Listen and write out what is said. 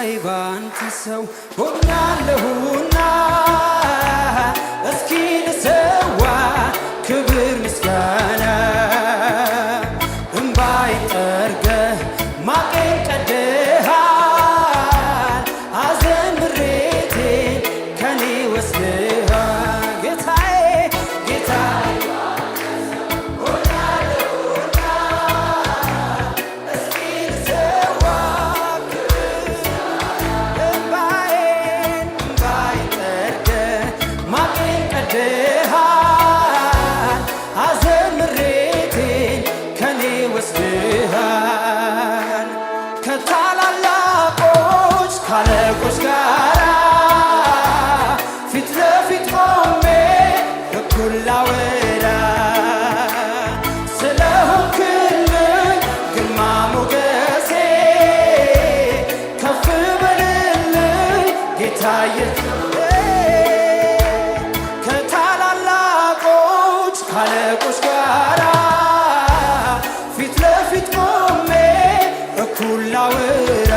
ጌታዬ ባንተ ሰው ሆኛለሁና እስኪ ልሰዋ ክብር ምስጋና እምባዬን ጠርገህ ማቄን ቀድደሃል ሐዘን ምሬቴን ከኔ ወስደሃል ጌታዬ ጌታዬ ሆኛለሁና እስኪ ልሰዋ እምባዬን ጠርገህ ማቄን ቀድደሃል ሐዘን ምሬቴን ከኔ ወስደሃል ከታላላቆች ካለቆች ጋራ ፊት ለፊት ቆሜ እኩል ላወራ ስለሆንክልኝ ግርማ ሞገሴ ከፍ በልልኝ ጌታዬ ከታላላቆች ካለቆች ጋራ ፊት ለፊት ቆሜ እኩል ላወራ